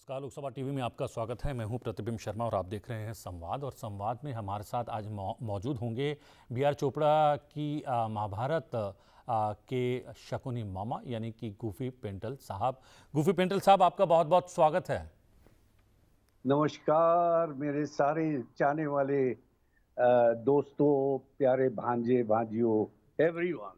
नमस्कार, लोकसभा टीवी में आपका स्वागत है। मैं हूं प्रतिबिंब शर्मा और आप देख रहे हैं संवाद। और संवाद में हमारे साथ आज मौजूद होंगे बी आर चोपड़ा की महाभारत के शकुनी मामा यानी कि गूफी पेंटल साहब। गूफी पेंटल साहब, आपका बहुत बहुत स्वागत है। नमस्कार मेरे सारे चाहने वाले दोस्तों, प्यारे भांजे भांजियों, एवरीवन।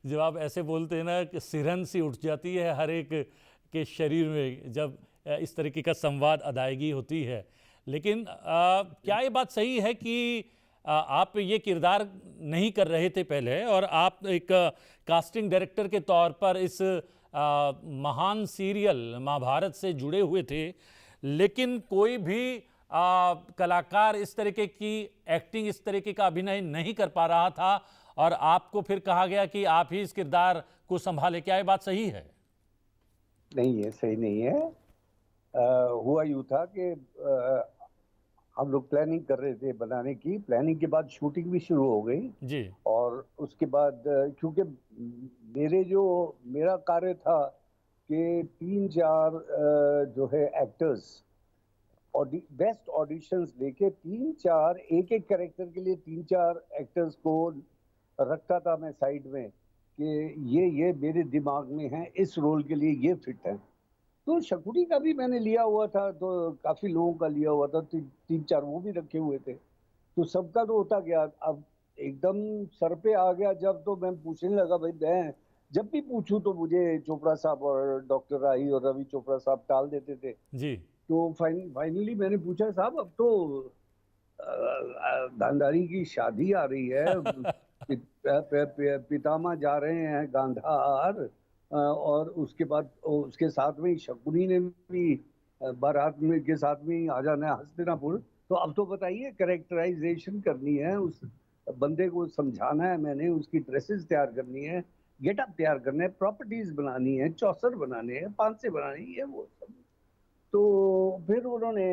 जब आप ऐसे बोलते हैं ना कि सिरहन सी उठ जाती है हर एक के शरीर में जब इस तरीके का संवाद अदायगी होती है। लेकिन क्या ये बात सही है कि आप ये किरदार नहीं कर रहे थे पहले और आप एक कास्टिंग डायरेक्टर के तौर पर इस महान सीरियल महाभारत से जुड़े हुए थे, लेकिन कोई भी कलाकार इस तरीके की एक्टिंग, इस तरीके का अभिनय नहीं कर पा रहा था और आपको फिर कहा गया कि आप ही इस किरदार को संभाले? क्या ये बात सही है? नहीं है, सही नहीं है। हुआ यूं था कि हम लोग प्लानिंग कर रहे थे बनाने की। प्लानिंग के बाद शूटिंग भी शुरू हो गई। जी। और उसके बाद क्योंकि मेरा कार्य था कि 3-4 जो है एक्टर्स बेस्ट ऑडिशंस लेके 3-4 एक एक कैरेक्टर के लिए 3-4 एक्टर्स को रखता था मैं साइड में कि ये मेरे दिमाग में है, इस रोल के लिए ये फिट है। तो शकुनी का भी मैंने लिया हुआ था, तो काफी लोगों का लिया हुआ था, 3-4 वो भी रखे हुए थे। तो सबका तो होता गया। अब एकदम सर पे आ गया जब, तो मैं पूछने लगा। भाई मैं जब भी पूछूं तो मुझे चोपड़ा साहब और डॉक्टर राही और रवि चोपड़ा साहब टाल देते थे। जी। तो फाइनली मैंने पूछा, साहब अब तो गांधारी की शादी आ रही है, पितामह जा रहे हैं गांधार, और उसके बाद उसके साथ में ही शकुनी ने भी बारात में के साथ में ही आ जाना है हस्तिनापुर। तो अब तो बताइए, कैरेक्टराइजेशन करनी है, उस बंदे को समझाना है, मैंने उसकी ड्रेसेस तैयार करनी है, गेटअप तैयार करना है, प्रॉपर्टीज बनानी है, चौसर बनाने हैं, पांसे बनाने हैं, ये वो सब। तो फिर उन्होंने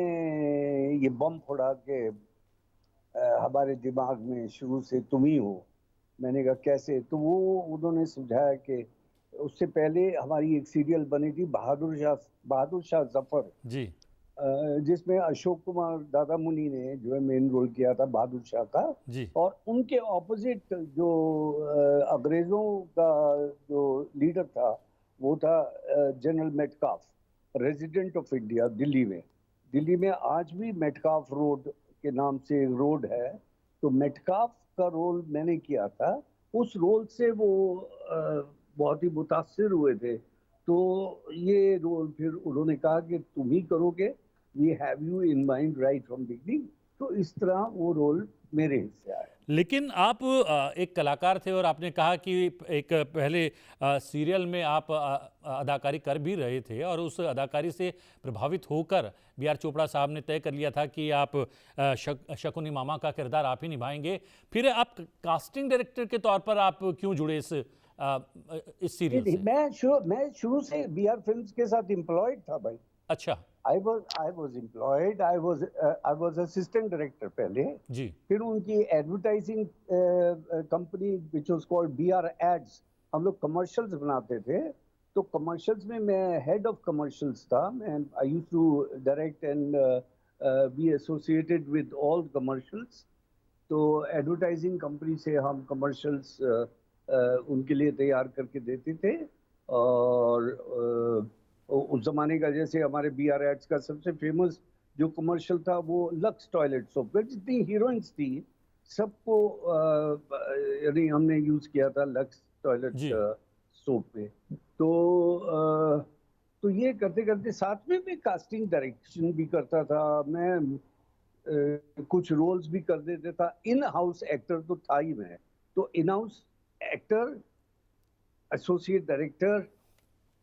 ये बम फोड़ा कि हमारे दिमाग में शुरू से तुम ही हो। मैंने कहा कैसे? तो वो उन्होंने समझाया कि उससे पहले हमारी एक सीरियल बनी थी बहादुर शाह जफर, जी। जिसमें अशोक कुमार दादा मुनि ने जो है मेन रोल किया था बहादुर शाह का। जी। और उनके ऑपोजिट जो अंग्रेजों का जो लीडर था, वो था general Metcalfe, resident of India Delhi में। दिल्ली में आज भी मेटकाफ रोड के नाम से एक रोड है। तो मेटकाफ का रोल मैंने किया था। उस रोल से वो बहुत ही मुतासिर हुए थे। तो ये रोल फिर उन्होंने कहा कि तुम ही करोगे, we have you in mind right from beginning. तो इस तरह वो रोल मेरे हिस्से आया। लेकिन आप एक कलाकार थे और आपने कहा कि एक पहले सीरियल में आप अदाकारी कर भी रहे थे और उस अदाकारी से प्रभावित होकर बी आर चोपड़ा साहब ने तय कर लिया था कि आप शकुनी मामा का किरदार आप ही निभाएंगे। फिर आप कास्टिंग डायरेक्टर के तौर पर आप क्यों जुड़े इस सीरियल नहीं, से? मैं शुरू से बी आर फिल्म के साथ एम्प्लॉयड था भाई। अच्छा। I was employed. I was assistant director पहले। जी। फिर उनकी advertising company which was called BR ads, हम लोग कमर्शियल्स बनाते थे। तो कमर्शियल्स में मैं हेड ऑफ कमर्शियल्स था। मैं I used to direct and be associated with all commercials. तो एडवर्टाइजिंग कंपनी से हम कमर्शियल्स उनके लिए तैयार करके देते थे। और उस जमाने का, जैसे हमारे BR एड्स का सबसे फेमस जो कमर्शियल था वो लक्स टॉयलेट सोप, जितनी हीरोइंस थी सबको यानी हमने यूज किया था लक्स टॉयलेट जी। सोप पे। तो तो ये करते करते साथ में मैं कास्टिंग डायरेक्शन भी करता था। मैं कुछ रोल्स भी कर देता था। इन हाउस एक्टर तो था ही मैं। तो in house actor, associate director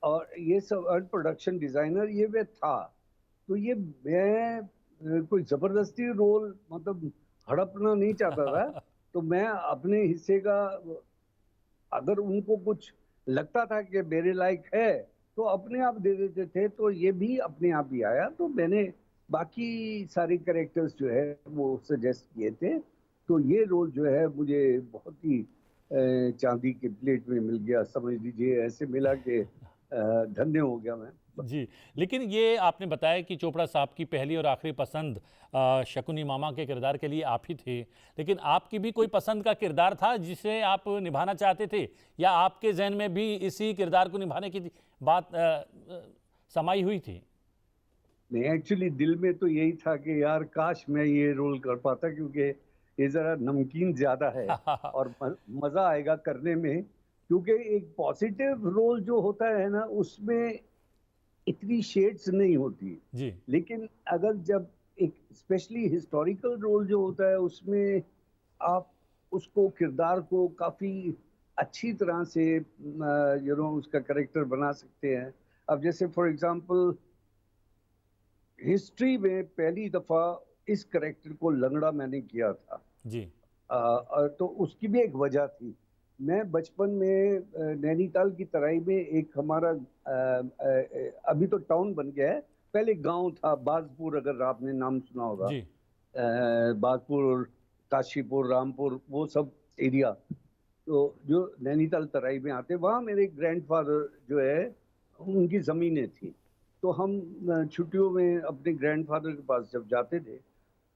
और ये सब, और प्रोडक्शन डिजाइनर, ये मैं था। तो ये मैं कोई जबरदस्ती रोल मतलब हड़पना नहीं चाहता था। तो मैं अपने हिस्से का, अगर उनको कुछ लगता था कि मेरे लायक है तो अपने आप दे देते थे। तो ये भी अपने आप ही आया। तो मैंने बाकी सारे कैरेक्टर्स जो है वो सजेस्ट किए थे। तो ये रोल जो है मुझे बहुत ही चांदी के प्लेट में मिल गया, समझ लीजिए। ऐसे मिला कि धन्य हो गया मैं। जी, लेकिन ये आपने बताया कि चोपड़ा साहब की पहली और आखिरी पसंद शकुनी मामा के किरदार के लिए आप ही थे, लेकिन आपकी भी कोई पसंद का किरदार था जिसे आप निभाना चाहते थे, या आपके ज़हन में भी इसी किरदार को निभाने की बात समाई हुई थी? नहीं, एक्चुअली दिल में तो यही था कि यार काश मैं ये रोल कर पाता, क्योंकि ये ज़रा नमकीन ज़्यादा है और मज़ा आएगा करने में, क्योंकि एक पॉजिटिव रोल जो होता है ना, उसमें इतनी शेड्स नहीं होती। जी, लेकिन अगर जब एक स्पेशली हिस्टोरिकल रोल जो होता है, उसमें आप उसको किरदार को काफ़ी अच्छी तरह से उसका कैरेक्टर बना सकते हैं। अब जैसे फॉर एग्ज़ाम्पल हिस्ट्री में पहली दफ़ा इस कैरेक्टर को लंगड़ा मैंने किया था। जी, तो उसकी भी एक वजह थी। मैं बचपन में नैनीताल की तराई में एक हमारा अभी तो टाउन बन गया है, पहले गाँव था बाज़पुर, अगर आपने नाम सुना होगा। जी, बाज़पुर, काशीपुर, रामपुर, वो सब एरिया। तो जो नैनीताल तराई में आते, वहाँ मेरे ग्रैंडफ़ादर जो है, उनकी ज़मीनें थी। तो हम छुट्टियों में अपने ग्रैंडफ़ादर के पास जब जाते थे,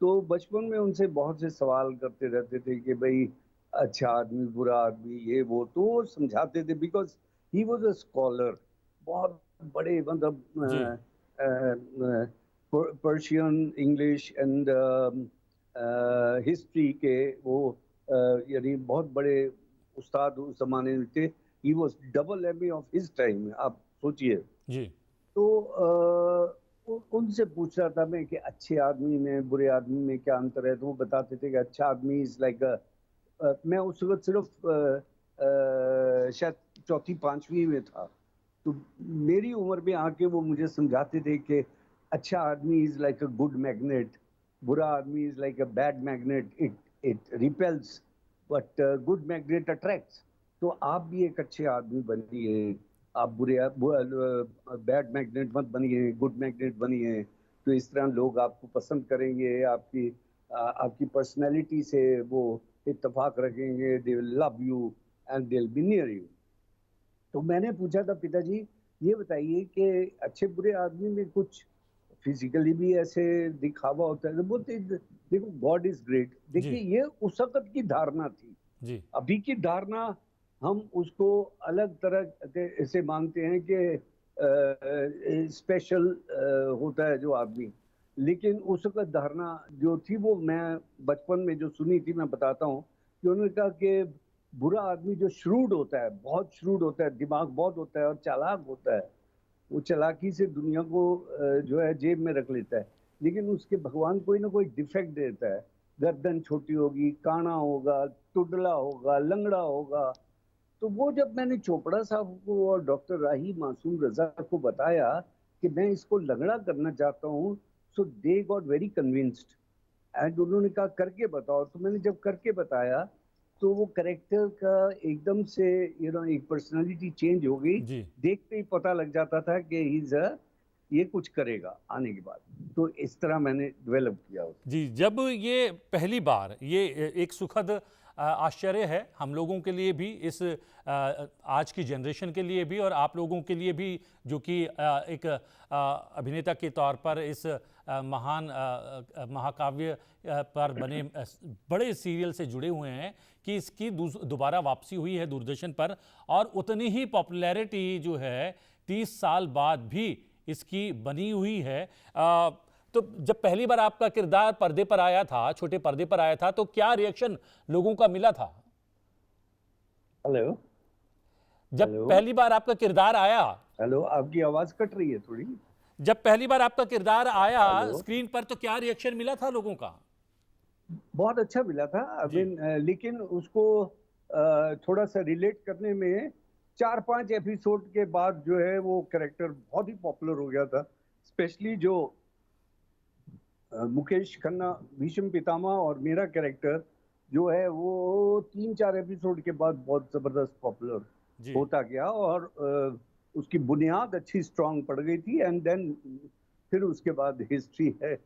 तो बचपन में उनसे बहुत से सवाल करते रहते थे कि भई अच्छा आदमी, बुरा आदमी, ये वो। तो वो समझाते थे, because he was a scholar. बहुत बड़े मतलब जी, पर्शियन, इंग्लिश एंड हिस्ट्री के वो यानी बहुत बड़े उस्ताद उस ज़माने में थे। He was double MA of his time, आप सोचिए। जी, तो उनसे पूछ रहा था मैं कि अच्छे आदमी में बुरे आदमी में क्या अंतर है, तो वो बताते थे कि अच्छा आदमी इज लाइक मैं उस वक्त सिर्फ शायद चौथी पांचवी में था। तो मेरी उम्र में आके वो मुझे समझाते थे कि अच्छा आदमी is like a good magnet, बुरा आदमी is like a bad magnet, it it repels, but good magnet attracts. तो आप भी एक अच्छे आदमी बनिए, आप बैड मैग्नेट मत बनिए, गुड मैग्नेट बनिए। तो इस तरह लोग आपको पसंद करेंगे, आपकी पर्सनैलिटी से वो इत्तेफाक रखेंगे, they will love you and they will be near you. तो मैंने पूछा था पिताजी, ये बताइए कि अच्छे बुरे आदमी में कुछ फिजिकली भी ऐसे दिखावा होता है? तो बोलते देखो गॉड इज ग्रेट। जी, देखिए ये उस वक्त की धारणा थी। जी, अभी की धारणा हम उसको अलग तरह से मानते हैं कि स्पेशल होता है जो आदमी। लेकिन उस वक्त धारणा जो थी, वो मैं बचपन में जो सुनी थी, मैं बताता हूँ कि उन्होंने कहा कि बुरा आदमी जो श्रूड होता है, बहुत श्रूड होता है, दिमाग बहुत होता है और चालाक होता है, वो चालाकी से दुनिया को जो है जेब में रख लेता है। लेकिन उसके भगवान कोई ना कोई डिफेक्ट देता है, गर्दन छोटी होगी, काना होगा, टुडला होगा, लंगड़ा होगा। तो वो जब मैंने चोपड़ा साहब को और डॉक्टर राही मासूम रजा को बताया कि मैं इसको लंगड़ा करना चाहता हूँ, so they got very convinced and उन्होंने कहा करके बताओ। तो मैंने जब करके बताया, तो वो करेक्टर का एकदम से एक पर्सनालिटी चेंज हो गई। जी, देखते ही पता लग जाता था कि ये कुछ करेगा आने के बाद। तो इस तरह मैंने डेवलप किया उसको। जी, जब ये पहली बार ये एक सुखद आश्चर्य है हम लोगों के लिए भी, इस आज की जनरेशन के लिए भी और आप लोगों के लिए भी, जो कि एक अभिनेता के तौर पर इस महान महाकाव्य पर बने बड़े सीरियल से जुड़े हुए हैं, कि इसकी दोबारा वापसी हुई है दूरदर्शन पर, और उतनी ही पॉपुलैरिटी जो है 30 साल बाद भी इसकी बनी हुई है। तो जब पहली बार आपका किरदार पर्दे पर आया था, छोटे पर्दे पर आया था, तो क्या रिएक्शन लोगों का मिला था? हेलो। जब हेलो। पहली बार आपका किरदार आया, हेलो, आपकी आवाज कट रही है थोड़ी। जब पहली बार आपका किरदार आया हेलो। स्क्रीन पर, तो क्या रिएक्शन मिला था लोगों का? बहुत अच्छा मिला था, आई जी, मीन लेकिन उसको थोड़ा सा रिलेट करने में 4-5 एपिसोड के बाद जो है वो कैरेक्टर बहुत ही पॉपुलर हो गया था। स्पेशली जो मुकेश खन्ना भीष्म पितामह और मेरा कैरेक्टर जो है वो 3-4 एपिसोड के बाद बहुत जबरदस्त पॉपुलर जी, होता गया, और उसकी बुनियाद अच्छी स्ट्रांग पड़ गई थी। एंड देन फिर उसके बाद हिस्ट्री है,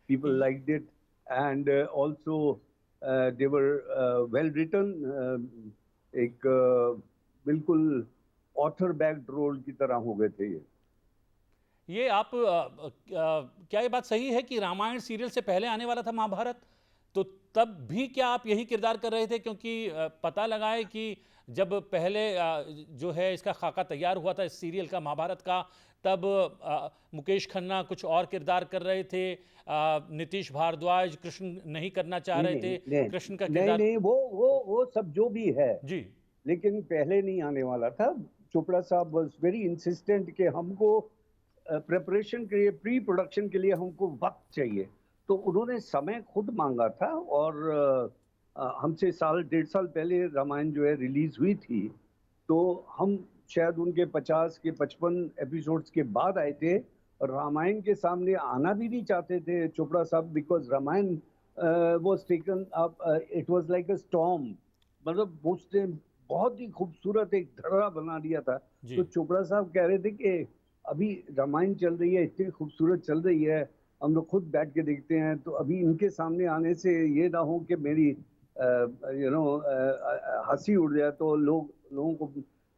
people ये- liked it, and also they were well written। एक बिल्कुल ऑथर बैक्ड रोल की तरह हो गए थे ये आप क्या ये बात सही है कि रामायण सीरियल से पहले आने वाला था महाभारत? तो तब भी क्या आप यही किरदार कर रहे थे? क्योंकि पता लगा है कि जब पहले जो है इसका खाका तैयार हुआ था इस सीरियल का, महाभारत का, तब मुकेश खन्ना कुछ और किरदार कर रहे थे, नीतीश भारद्वाज कृष्ण नहीं करना चाह नहीं रहे नहीं थे, नहीं कृष्ण का नहीं किरदार। नहीं वो सब जो भी है, जी लेकिन पहले नहीं आने वाला था। चोपड़ा साहब वाज वेरी इंसिस्टेंट कि हमको प्रिपरेशन के लिए, प्री प्रोडक्शन के लिए हमको वक्त चाहिए। तो उन्होंने समय खुद मांगा था, और हमसे साल 1.5 साल पहले रामायण जो है रिलीज हुई थी। तो हम शायद उनके 50 के 55 एपिसोड्स के बाद आए थे, और रामायण के सामने आना भी नहीं चाहते थे चोपड़ा साहब, because Ramayan was taken up, it was like a storm. मतलब उसने बहुत ही खूबसूरत एक धरा बना दिया था। जी तो चोपड़ा साहब कह रहे थे कि अभी रामायण चल रही है, इतनी खूबसूरत चल रही है, हम लोग खुद बैठ के देखते हैं, तो अभी इनके सामने आने से ये ना हो कि मेरी हंसी उड़ जाए, तो लोगों को,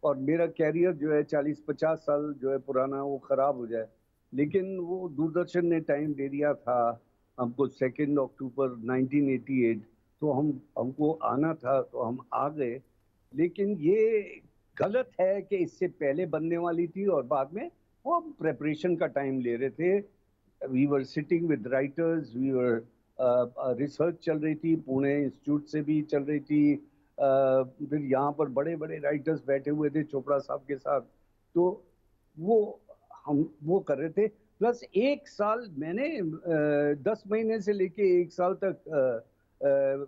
और मेरा कैरियर जो है 40-50 साल जो है पुराना, वो खराब हो जाए। लेकिन वो दूरदर्शन ने टाइम दे दिया था हमको, 2 अक्टूबर 1988। तो हमको आना था, तो हम आ गए। लेकिन ये गलत है कि इससे पहले बनने वाली थी, और बाद में वो हम प्रेपरेशन का टाइम ले रहे थे। We were sitting with writers, we were research चल रही थी, पुणे इंस्टीट्यूट से भी चल रही थी। फिर यहाँ पर बड़े बड़े राइटर्स बैठे हुए थे चोपड़ा साहब के साथ। तो वो हम वो कर रहे थे। प्लस 1 साल मैंने 10 महीने से लेके 1 साल तक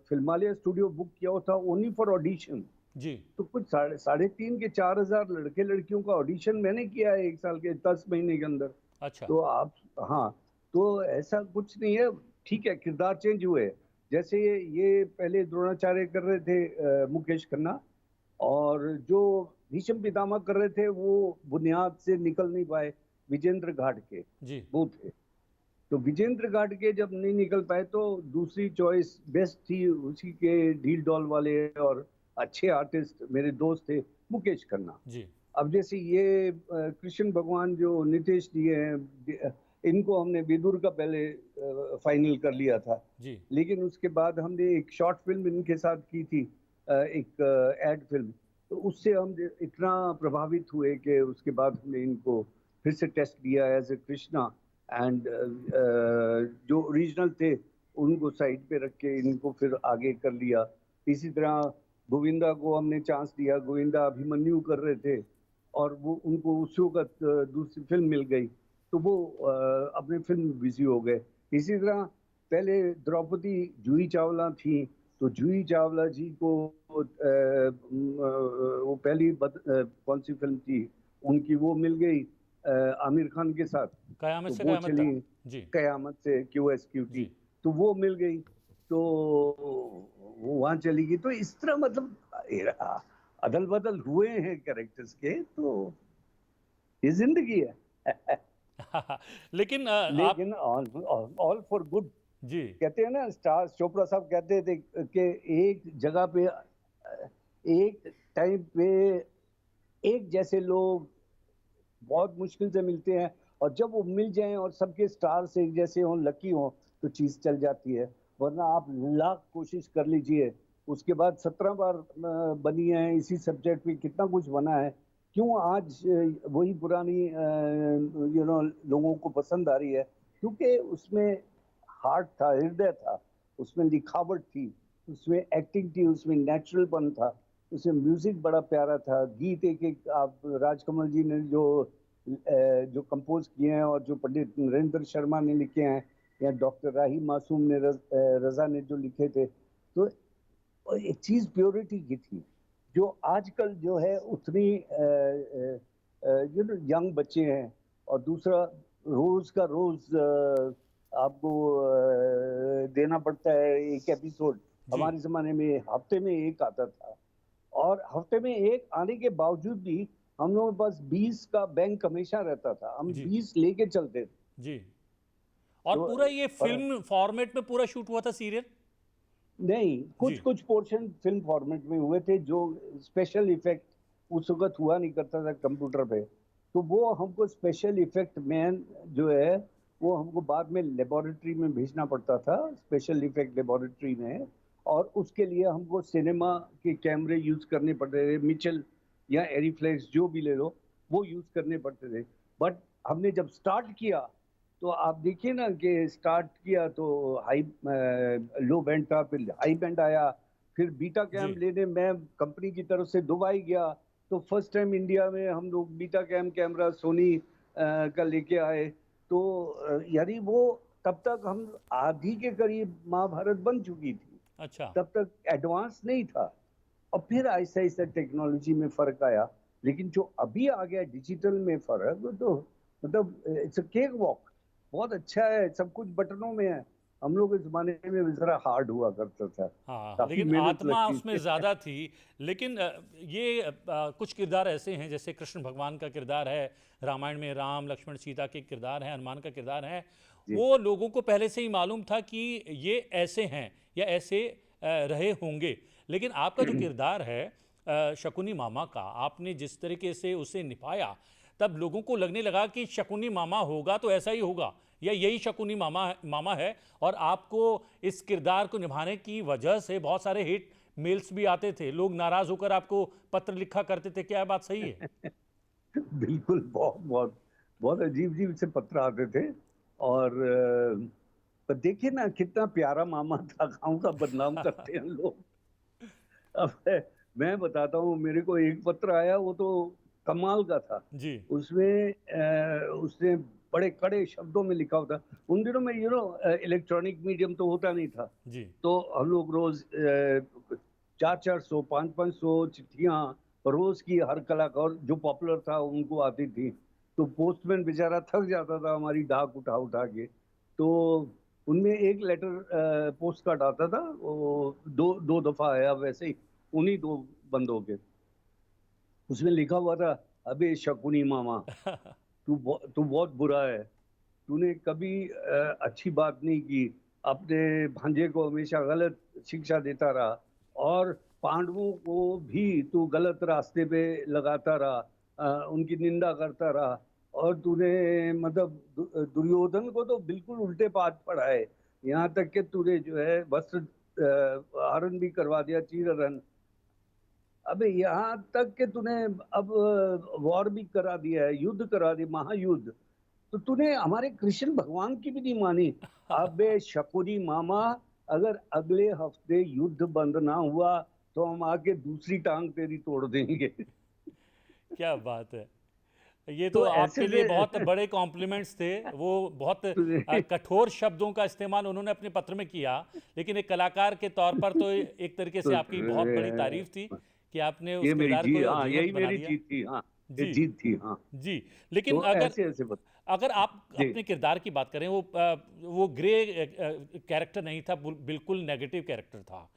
फिल्मालय स्टूडियो बुक किया हुआ था, ओनली फॉर ऑडिशन। जी तो कुछ 3,500 के 4,000 लड़के लड़कियों का ऑडिशन मैंने किया है 1 साल के 10 महीने के अंदर। अच्छा तो आप, हाँ, तो ऐसा कुछ नहीं है। ठीक है, किरदार चेंज हुए। जैसे ये पहले द्रोणाचार्य कर रहे थे मुकेश खन्ना, और जो भीष्म पितामह कर रहे थे वो बुनियाद से निकल नहीं पाए, विजेंद्र घाट के जी वो थे। तो विजेंद्र घाट के जब नहीं निकल पाए, तो दूसरी चॉइस बेस्ट थी उसी के ढील डॉल वाले और अच्छे आर्टिस्ट मेरे दोस्त थे, मुकेश खन्ना। जी अब जैसे ये कृष्ण भगवान जो नितेश जी हैं, इनको हमने विदुर का पहले फाइनल कर लिया था। जी लेकिन उसके बाद हमने एक शॉर्ट फिल्म इनके साथ की थी, एक एड फिल्म। तो उससे हम इतना प्रभावित हुए कि उसके बाद हमने इनको फिर से टेस्ट किया एज ए कृष्णा। एंड जो ओरिजिनल थे उनको साइड पे रख के इनको फिर आगे कर लिया। इसी तरह गोविंदा को हमने चांस दिया, गोविंदा अभिमन्यु कर रहे थे, और वो उनको उस वक्त दूसरी फिल्म मिल गई, तो वो अपने फिल्म में बिजी हो गए। इसी तरह पहले द्रौपदी जूही चावला थी, तो जूही चावला जी को वो पहली कौन सी फिल्म थी उनकी, वो मिल गई आमिर खान के साथ, कयामत तो से वो कयामत चली। तक। जी कयामत से QSQT, जी तो वो मिल गई, तो वो वहां चली गई। तो इस तरह मतलब अदल बदल हुए हैं कैरेक्टर्स के, तो ये जिंदगी है। लेकिन आप। लेकिन ऑल फॉर गुड। जी कहते हैं ना, स्टार चोपड़ा साहब कहते थे कि एक जगह पे एक टाइम पे एक जैसे लोग बहुत मुश्किल से मिलते हैं, और जब वो मिल जाएं और सबके स्टार्स एक जैसे हों, लकी हों, तो चीज चल जाती है। वरना आप लाख कोशिश कर लीजिए, उसके बाद 17 बार बनी है इसी सब्जेक्ट पे, कितना कुछ बना है, क्यों आज वही पुरानी लोगों को पसंद आ रही है? क्योंकि उसमें हार्ट था, हृदय था, उसमें लिखावट थी, उसमें एक्टिंग थी, उसमें नेचुरलपन था, उसमें म्यूजिक बड़ा प्यारा था, गीत एक एक, आप राजकमल जी ने जो कंपोज किए हैं, और जो पंडित नरेंद्र शर्मा ने लिखे हैं, या डॉक्टर राही मासूम ने रजा ने जो लिखे थे, तो एक चीज प्योरिटी की थी, जो आजकल जो है उतनी यंग बच्चे हैं। और दूसरा, रोज का रोज आपको देना पड़ता है एक एपिसोड। जी हमारे जमाने में हफ्ते में एक आता था, और हफ्ते में एक आने के बावजूद भी हम लोगों के पास 20 का बैंक हमेशा रहता था, हम जी 20 लेके चलते थे। जी और तो पूरा ये पर फिल्म फॉर्मेट में पूरा शूट हुआ था सीरियल? नहीं, कुछ जी कुछ पोर्शन फिल्म फॉर्मेट में हुए थे, जो स्पेशल इफेक्ट उस वक्त हुआ नहीं करता था कंप्यूटर पे। तो वो हमको स्पेशल इफेक्ट मैन जो है वो हमको बाद में लेबोरेटरी में भेजना पड़ता था, स्पेशल इफेक्ट लेबोरेटरी में। और उसके लिए हमको सिनेमा के कैमरे यूज करने पड़ते थे, मिचेल या एरीफ्लेक्स जो भी ले लो, वो यूज करने पड़ते थे। बट हमने जब स्टार्ट किया तो आप देखिए ना कि स्टार्ट किया तो हाई लो बैंड था, फिर हाई बैंड आया, फिर बीटा कैम जी लेने मैं कंपनी की तरफ से दुबई गया। तो फर्स्ट टाइम इंडिया में हम लोग बीटा कैम कैमरा सोनी का लेके आए। तो यानी वो तब तक हम आधी के करीब महाभारत बन चुकी थी, अच्छा तब तक एडवांस नहीं था। और फिर ऐसा ऐसा टेक्नोलॉजी में फर्क आया। लेकिन जो अभी आ गया डिजिटल में फर्क, वो तो मतलब इट्स अ केक वॉक। बहुत अच्छा है, सब कुछ बटनों में है। हम लोग इस जमाने में जरा हार्ड हुआ करता था, हाँ, काफी लेकिन मेहनत आत्मा लगती उसमें थी। ज़्यादा थी। लेकिन ये कुछ किरदार ऐसे हैं जैसे कृष्ण भगवान का किरदार है, रामायण में राम लक्ष्मण सीता के किरदार हैं, हनुमान का किरदार है। जी वो लोगों को पहले से ही मालूम था कि ये ऐसे हैं या ऐसे रहे होंगे। लेकिन आपका जो किरदार है शकुनी मामा का, आपने जिस तरीके से उसे निभाया, तब लोगों को लगने लगा कि शकुनी मामा होगा तो ऐसा ही होगा, या यही शकुनी मामा है। और आपको इस किरदार को निभाने की वजह से बहुत सारे हिट मेल्स भी आते थे, लोग नाराज होकर आपको पत्र लिखा करते थे, क्या बात सही है? बिल्कुल, बहुत बहुत बहुत अजीब अजीब से पत्र आते थे। और पर देखिए ना कितना प्यारा मामा था, गाँव का बदनाम करते हैं लोग। अब मैं बताता हूँ, मेरे को एक पत्र आया, वो तो कमाल का था। जी उसमें उसने बड़े कड़े शब्दों में लिखा होता। उन दिनों में इलेक्ट्रॉनिक मीडियम तो होता नहीं था। जी तो हम लोग रोज 400-400 500-500 चिट्ठियां रोज की हर कलाकार जो पॉपुलर था उनको आती थी। तो पोस्टमैन बेचारा थक जाता था हमारी डाक उठा उठा के। तो उनमें एक लेटर पोस्ट कार्ड आता था, वो दो दो दफा आया वैसे ही, उन्हीं दो बंदों के। उसमें लिखा हुआ था, अबे शकुनी मामा, तू बहुत बुरा है। तूने कभी अच्छी बात नहीं की। अपने भांजे को हमेशा गलत शिक्षा देता रहा, और पांडवों को भी तू गलत रास्ते पे लगाता रहा, उनकी निंदा करता रहा। और तूने मतलब दुर्योधन को तो बिल्कुल उल्टे पाथ पढ़ाए। यहाँ तक कि तूने जो है वस्त्र हरण भी करवा दिया, चीरहरण। अबे यहाँ तक कि तूने अब वॉर भी करा दिया है, युद्ध करा दिया, महायुद्ध। तो तूने हमारे कृष्ण भगवान की भी नहीं मानी। अबे शकुनी मामा, अगर अगले हफ्ते युद्ध बंद ना हुआ तो हम आके दूसरी टांग तेरी तोड़ देंगे। क्या बात है! ये तो तो ऐसे आपके लिए बहुत से बड़े कॉम्प्लीमेंट्स थे। वो बहुत तूने कठोर शब्दों का इस्तेमाल उन्होंने अपने पत्र में किया, लेकिन एक कलाकार के तौर पर तो एक तरीके से तो आपकी बहुत बड़ी तारीफ थी कि आपने उस ये मेरी किरदार जीत, को हाँ जीवंत यही बना मेरी दिया। जीत थी, हाँ ये जी जीत थी, हाँ। जी। लेकिन तो अगर ऐसे ऐसे अगर आप जी। अपने किरदार की बात करें, वो ग्रे कैरेक्टर नहीं था, बिल्कुल नेगेटिव कैरेक्टर था।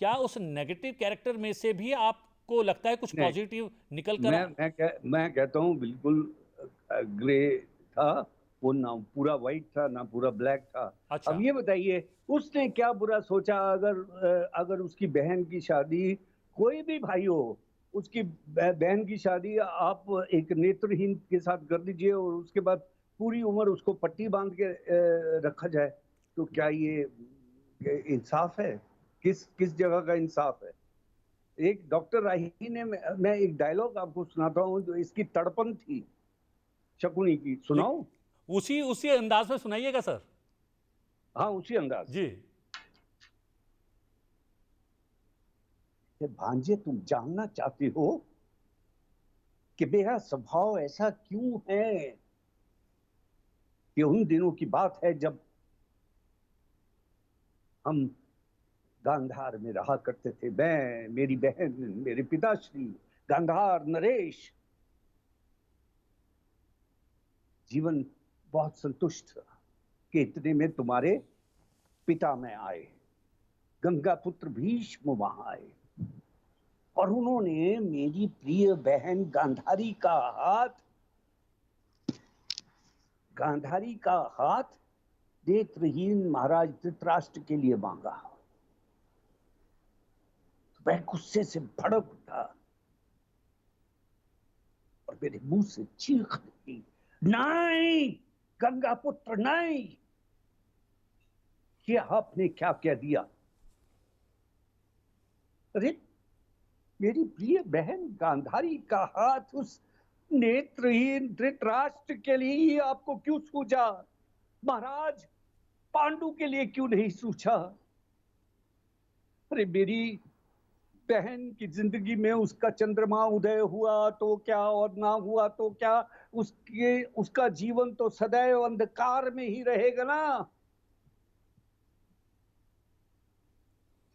क्या उस नेगेटिव कैरेक्टर में से भी आपको लगता है कुछ नहीं, पॉजिटिव निकल कर मैं कहता हूँ बिल्कुल ग्रे था। वो ना पूरा वाइट था ना पूरा ब्लैक था। अब अच्छा ये बताइए, उसने क्या बुरा सोचा? अगर उसकी बहन की शादी, कोई भी भाई हो, उसकी बहन की शादी आप एक नेत्रहीन के साथ कर दीजिए और उसके बाद पूरी उम्र उसको पट्टी बांध के रखा जाए, तो क्या ये इंसाफ है? किस किस जगह का इंसाफ है? एक डॉक्टर राही ने, मैं एक डायलॉग आपको सुनाता हूँ जो इसकी तड़पन थी शकुनी की, लेकिन सुनाऊं? उसी उसी अंदाज में सुनाइएगा सर। हाँ, उसी अंदाज जी से। कि भांजे, तुम जानना चाहते हो कि मेरा स्वभाव ऐसा क्यों है? कि उन दिनों की बात है जब हम गांधार में रहा करते थे, मैं, मेरी बहन, मेरे पिताश्री, गांधार नरेश। जीवन बहुत संतुष्ट था कि इतने में तुम्हारे पिता में आए, गंगा पुत्र भीष्म वहां आए, और उन्होंने मेरी प्रिय बहन गांधारी का हाथ नेत्रहीन महाराज धृतराष्ट्र के लिए मांगा। तो मैं गुस्से से भड़क उठा। और मेरे मुंह से चीख निकली, नहीं गंगा पुत्र नहीं, ये आपने क्या कह दिया? अरे मेरी प्रिय बहन गांधारी का हाथ उस नेत्रहीन धृतराष्ट्र के लिए ही आपको क्यों सूझा? महाराज पांडु के लिए क्यों नहीं सूझा? अरे मेरी बहन की जिंदगी में उसका चंद्रमा उदय हुआ तो क्या और ना हुआ तो क्या, उसका जीवन तो सदैव अंधकार में ही रहेगा ना।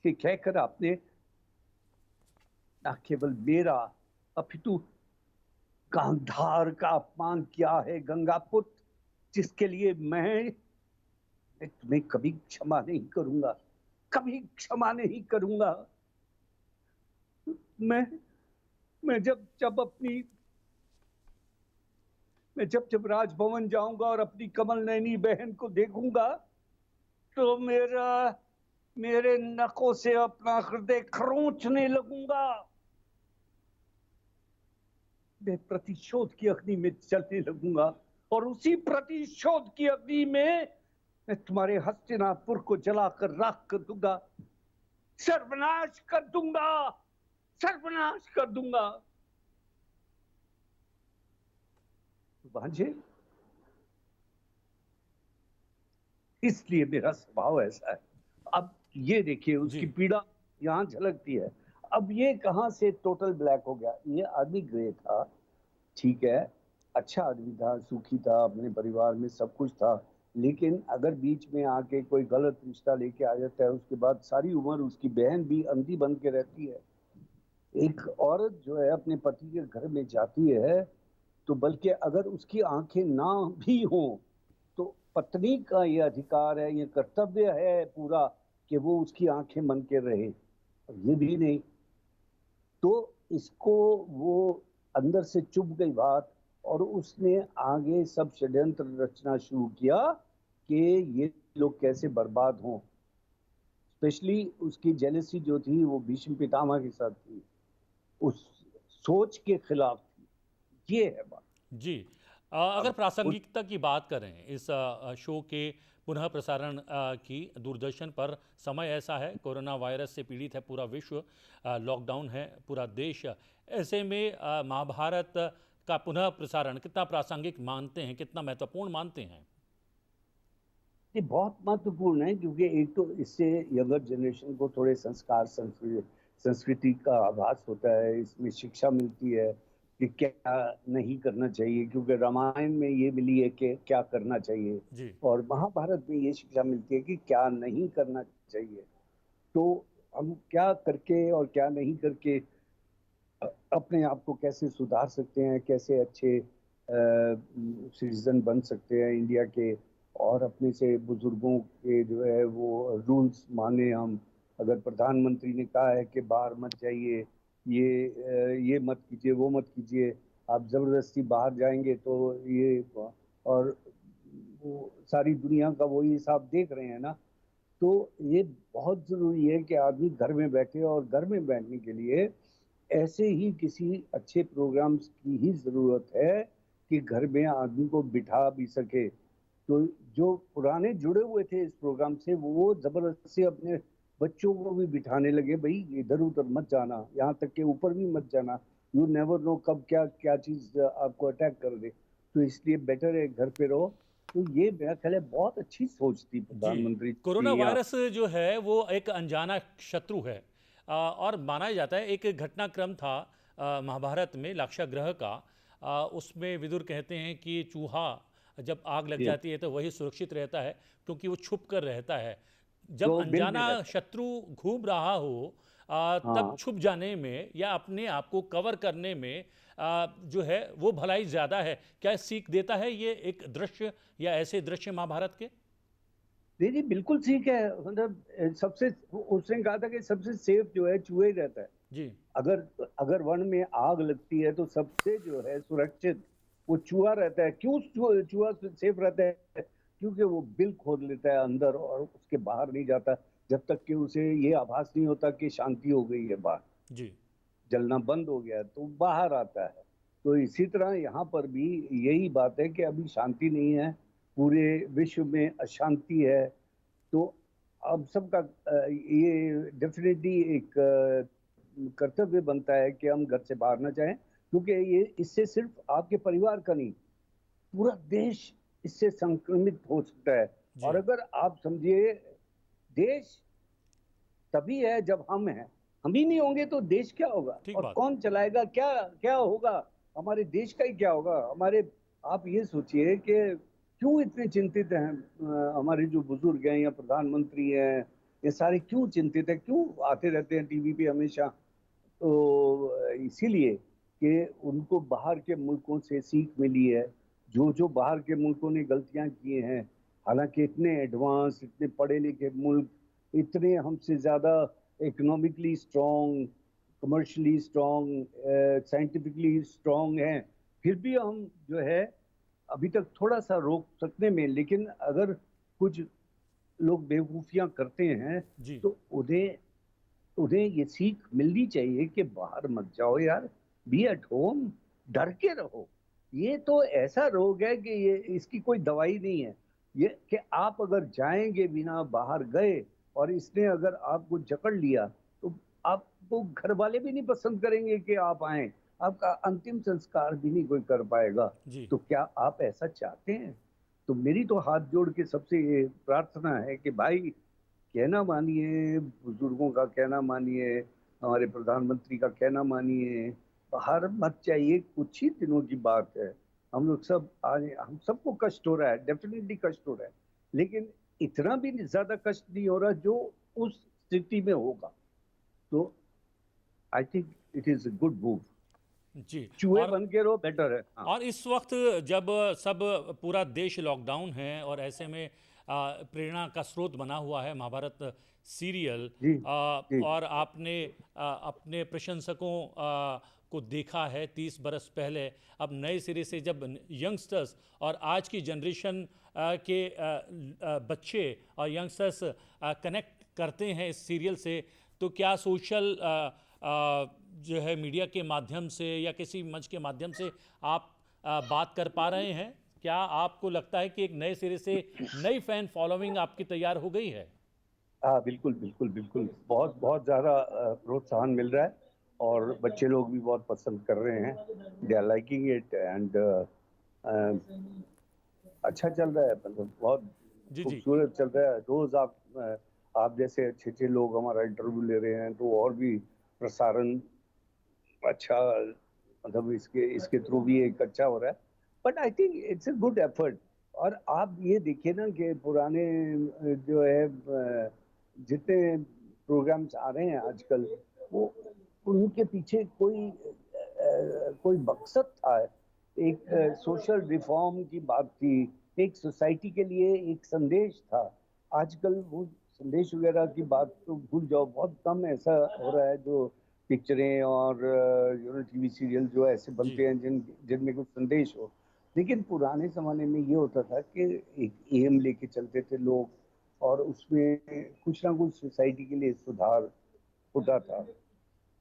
ये कहकर आपने न केवल मेरा अपितु गांधार का अपमान किया है गंगा पुत्र, जिसके लिए मैं तुम्हें कभी क्षमा नहीं करूंगा, कभी क्षमा नहीं करूंगा। मैं मैं जब जब अपनी मैं जब जब राजभवन जाऊंगा और अपनी कमल नयनी बहन को देखूंगा तो मेरे नखों से अपना हृदय खरोंचने लगूंगा। मैं प्रतिशोध की अग्नि में जलने लगूंगा और उसी प्रतिशोध की अग्नि में मैं तुम्हारे हस्तिनापुर को जलाकर राख कर दूंगा, सर्वनाश कर दूंगा, सर्वनाश कर दूंगा। भांजे, इसलिए मेरा स्वभाव ऐसा है। अब ये देखिए उसकी पीड़ा यहां झलकती है। अब ये कहां से टोटल ब्लैक हो गया? ये आदमी ग्रे था, ठीक है, अच्छा आदमी था, सुखी था, अपने परिवार में सब कुछ था, लेकिन अगर बीच में आके कोई गलत रिश्ता लेके आ जाता है, उसके बाद सारी उम्र उसकी बहन भी अंधी बन के रहती है। एक औरत जो है अपने पति के घर में जाती है तो बल्कि अगर उसकी आंखें ना भी हो तो पत्नी का ये अधिकार है, ये कर्तव्य है पूरा कि वो उसकी आंखें बन के रहे। ये भी नहीं, तो इसको वो अंदर से चुभ गई बात और उसने आगे सब षड्यंत्र रचना शुरू किया कि ये लोग कैसे बर्बाद हों। स्पेशली उसकी जेलसी जो थी वो भीष्म पितामह के साथ थी, उस सोच के खिलाफ थी। ये है बात। जी। अगर प्रासंगिकता की बात करें इस शो के पुनः प्रसारण की दूरदर्शन पर, समय ऐसा है, कोरोना वायरस से पीड़ित है पूरा विश्व, लॉकडाउन है पूरा देश, ऐसे में महाभारत का पुनः प्रसारण कितना प्रासंगिक मानते हैं, कितना महत्वपूर्ण मानते हैं? ये बहुत महत्वपूर्ण है क्योंकि एक तो इससे यंगर जनरेशन को थोड़े संस्कार संस्कृति का आभास होता है, इसमें शिक्षा मिलती है कि क्या नहीं करना चाहिए, क्योंकि रामायण में ये मिली है कि क्या करना चाहिए जी और महाभारत में ये शिक्षा मिलती है कि क्या नहीं करना चाहिए। तो हम क्या करके और क्या नहीं करके अपने आप को कैसे सुधार सकते हैं, कैसे अच्छे सिटीजन बन सकते हैं इंडिया के, और अपने से बुजुर्गों के जो है वो रूल्स माने हम। अगर प्रधानमंत्री ने कहा है कि बाहर मत जाइए, ये मत कीजिए, वो मत कीजिए, आप जबरदस्ती बाहर जाएंगे तो ये, और वो सारी दुनिया का वही हिसाब देख रहे हैं ना। तो ये बहुत जरूरी है कि आदमी घर में बैठे, और घर में बैठने के लिए ऐसे ही किसी अच्छे प्रोग्राम्स की ही जरूरत है कि घर में आदमी को बिठा भी सके। तो जो पुराने जुड़े हुए थे इस प्रोग्राम से वो जबरदस्ती अपने बच्चों को भी बिठाने लगे, भाई इधर उधर मत जाना, यहाँ तक के ऊपर भी मत जाना, यू नेवर नो कब क्या क्या चीज आपको अटैक कर दे, तो इसलिए बेटर है घर पे रहो। तो ये मेरा ख्याल है बहुत अच्छी सोच थी जी। प्रधानमंत्री कोरोना की यहाँ। वायरस जो है वो एक अनजाना शत्रु है, और माना जाता है एक घटनाक्रम था महाभारत में लाक्षागृह का। उसमें विदुर कहते हैं कि चूहा जब आग लग ये जाती है तो वही सुरक्षित रहता है क्योंकि वो छुप कर रहता है। जब तो बिल में अनजाना रहता शत्रु घूम रहा हो है। तब हाँ, छुप जाने में या अपने आप को कवर करने में जो है वो भलाई ज़्यादा है। क्या सीख देता है ये एक दृश्य या ऐसे दृश्य महाभारत के? नहीं नहीं बिल्कुल ठीक है, मतलब सबसे, उसने कहा था कि सबसे सेफ जो है चूहे ही रहता है। जी अगर अगर वन में आग लगती है तो सबसे जो है सुरक्षित वो चूहा रहता है। क्यों चूहा सेफ रहता है? क्योंकि वो बिल खोद लेता है अंदर और उसके बाहर नहीं जाता जब तक कि उसे ये आभास नहीं होता कि शांति हो गई है, बाहर जी जलना बंद हो गया है, तो बाहर आता है। तो इसी तरह यहाँ पर भी यही बात है कि अभी शांति नहीं है, पूरे विश्व में अशांति है। तो अब सबका ये डेफिनेटली एक कर्तव्य बनता है कि हम घर से बाहर ना जाएं, क्योंकि ये इससे सिर्फ आपके परिवार का नहीं, पूरा देश इससे संक्रमित हो सकता है। और जी, अगर आप समझिए, देश तभी है जब हम हैं, हम ही नहीं होंगे तो देश क्या होगा, ठीक और बात। कौन चलाएगा, क्या क्या होगा, हमारे देश का ही क्या होगा हमारे। आप ये सोचिए कि क्यों इतने चिंतित हैं हमारे जो बुजुर्ग हैं या प्रधानमंत्री हैं, ये सारे क्यों चिंतित हैं, क्यों आते रहते हैं टीवी पे हमेशा। तो इसीलिए कि उनको बाहर के मुल्कों से सीख मिली है, जो जो बाहर के मुल्कों ने गलतियां की हैं, हालांकि इतने एडवांस, इतने पढ़े लिखे मुल्क, इतने हमसे ज़्यादा economically strong, commercially strong, scientifically strong हैं, फिर भी हम जो है अभी तक थोड़ा सा रोक सकने में, लेकिन अगर कुछ लोग बेवकूफ़ियाँ करते हैं जी, तो उन्हें उन्हें ये सीख मिलनी चाहिए कि बाहर मत जाओ यार, बी एट होम, डर के रहो। ये तो ऐसा रोग है कि ये इसकी कोई दवाई नहीं है। ये कि आप अगर जाएंगे बिना बाहर गए और इसने अगर आपको जकड़ लिया, तो आपको घर वाले भी नहीं पसंद करेंगे कि आप आए, आपका अंतिम संस्कार भी नहीं कोई कर पाएगा। जी, तो क्या आप ऐसा चाहते हैं? तो मेरी तो हाथ जोड़ के सबसे ये प्रार्थना है कि भाई, कहना मानिए, बुजुर्गों का कहना मानिए, हमारे प्रधानमंत्री का कहना मानिए, बाहर मत जाइए, कुछ ही दिनों की बात है। हम लोग सब आज, हम सबको कष्ट हो रहा है, डेफिनेटली कष्ट हो रहा है, लेकिन इतना भी ज्यादा कष्ट नहीं हो रहा जो उस स्थिति में होगा। तो I think it is a good move. जी। चूहे और बन के रहो, बेटर है। हाँ और इस वक्त जब सब पूरा देश लॉकडाउन है और ऐसे में प्रेरणा का स्रोत बना हुआ है महाभारत सीरियल, जी जी और आपने अपने प्रशंसकों को देखा है 30 बरस पहले, अब नए सिरे से जब यंगस्टर्स और आज की जनरेशन के बच्चे और यंगस्टर्स कनेक्ट करते हैं इस सीरियल से, तो क्या सोशल जो है मीडिया के माध्यम से या किसी मंच के माध्यम से आप बात कर पा रहे हैं? क्या आपको लगता है कि एक नए सिरे से नई फैन फॉलोइंग आपकी तैयार हो गई है? हाँ, बिल्कुल बिल्कुल बिल्कुल, बहुत बहुत ज़्यादा प्रोत्साहन मिल रहा है, और बच्चे लोग भी बहुत पसंद कर रहे हैं। They are liking it, and अच्छा चल रहा है, मतलब बहुत जी, जी, खूबसूरत चल रहा है। रोज आप जैसे अच्छे अच्छे लोग हमारा इंटरव्यू ले रहे हैं, तो और भी प्रसारण अच्छा, मतलब इसके इसके थ्रू भी एक अच्छा हो रहा है। But I think it's a good effort. और आप ये देखिए ना कि पुराने जो है जितने प्रोग्राम्स आ रहे हैं आजकल, वो उनके पीछे कोई मकसद था, एक सोशल रिफॉर्म की बात थी, एक सोसाइटी के लिए एक संदेश था। आजकल वो संदेश वगैरह की बात तो भूल जाओ, बहुत कम ऐसा हो रहा है जो पिक्चरें और टीवी सीरियल जो ऐसे जी, बनते हैं जिनमें कुछ संदेश हो। लेकिन पुराने जमाने में ये होता था कि एक एम लेके चलते थे लोग, और उसमें कुछ ना कुछ सोसाइटी के लिए सुधार होता था।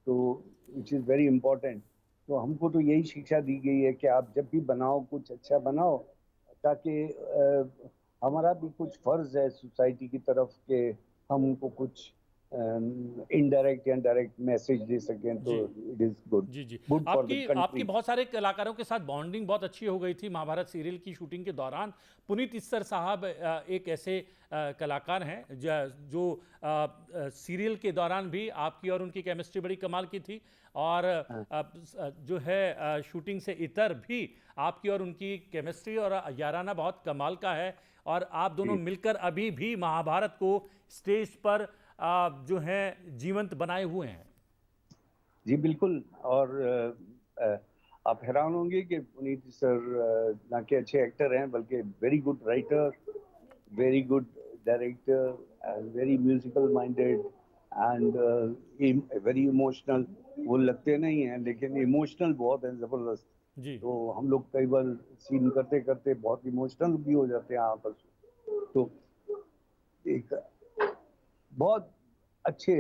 तो विच इज़ वेरी इम्पोर्टेंट। तो हमको तो यही शिक्षा दी गई है कि आप जब भी बनाओ, कुछ अच्छा बनाओ, ताकि हमारा भी कुछ फर्ज है सोसाइटी की तरफ के हम उनको कुछ इनडायरेक्ट या डायरेक्ट मैसेज दे सकें, तो जी, इट इज गुड, जी, जी। गुड फॉर द आपकी आपकी कंट्री। बहुत सारे कलाकारों के साथ बॉन्डिंग बहुत अच्छी हो गई थी महाभारत सीरियल की शूटिंग के दौरान। पुनीत इस्सर साहब एक ऐसे कलाकार हैं जो सीरियल के दौरान भी आपकी और उनकी केमिस्ट्री बड़ी कमाल की थी, और जो है शूटिंग से इतर भी आपकी और उनकी केमिस्ट्री और याराना बहुत कमाल का है, और आप दोनों जी मिलकर अभी भी महाभारत को स्टेज पर जो है जीवंत बनाए हुए हैं। जी बिल्कुल। और आप हैरान होंगे कि पुनीत सर ना के अच्छे एक्टर हैं, बल्कि very good writer, very good director, and very musical minded, and very emotional। वो लगते नहीं हैं लेकिन इमोशनल बहुत है, जबरदस्त। जी, तो हम लोग कई बार सीन करते करते बहुत इमोशनल भी हो जाते हैं आपस में। तो एक बहुत अच्छे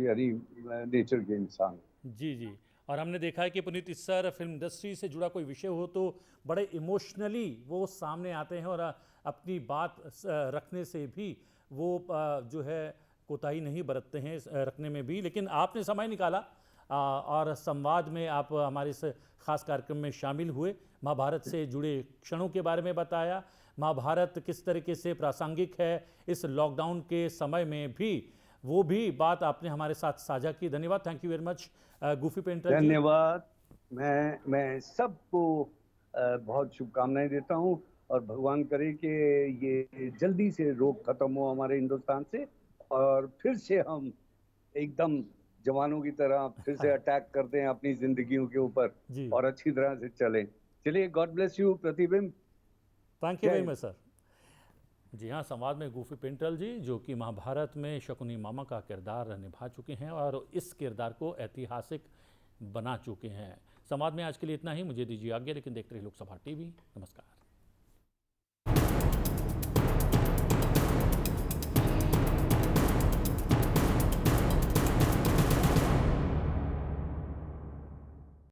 यानी नेचर के इंसान। जी, जी। और हमने देखा है कि पुनीत इस्सर फिल्म इंडस्ट्री से जुड़ा कोई विषय हो तो बड़े इमोशनली वो सामने आते हैं और अपनी बात रखने से भी वो जो है कोताही नहीं बरतते हैं रखने में भी। लेकिन आपने समय निकाला और संवाद में आप हमारे इस खास कार्यक्रम में शामिल हुए, महाभारत से जुड़े क्षणों के बारे में बताया, महाभारत किस तरीके से प्रासंगिक है इस लॉकडाउन के समय में भी, वो भी बात आपने हमारे साथ साझा की। धन्यवाद, thank you very much Goofy Painter ji. धन्यवाद। मैं सबको बहुत शुभकामनाएं देता हूं और भगवान करे कि ये जल्दी से रोग खत्म हो हमारे हिंदुस्तान से और फिर से हम एकदम जवानों की तरह फिर से अटैक करते हैं अपनी जिंदगियों के ऊपर और अच्छी तरह से चलें। चलिए, God bless you Pratibimb. Thank you very much sir. जी हाँ, संवाद में गूफी पेंटल जी जो कि महाभारत में शकुनी मामा का किरदार निभा चुके हैं और इस किरदार को ऐतिहासिक बना चुके हैं। संवाद में आज के लिए इतना ही, मुझे दीजिए आज्ञा, लेकिन देखते रहिए लोकसभा टीवी। नमस्कार।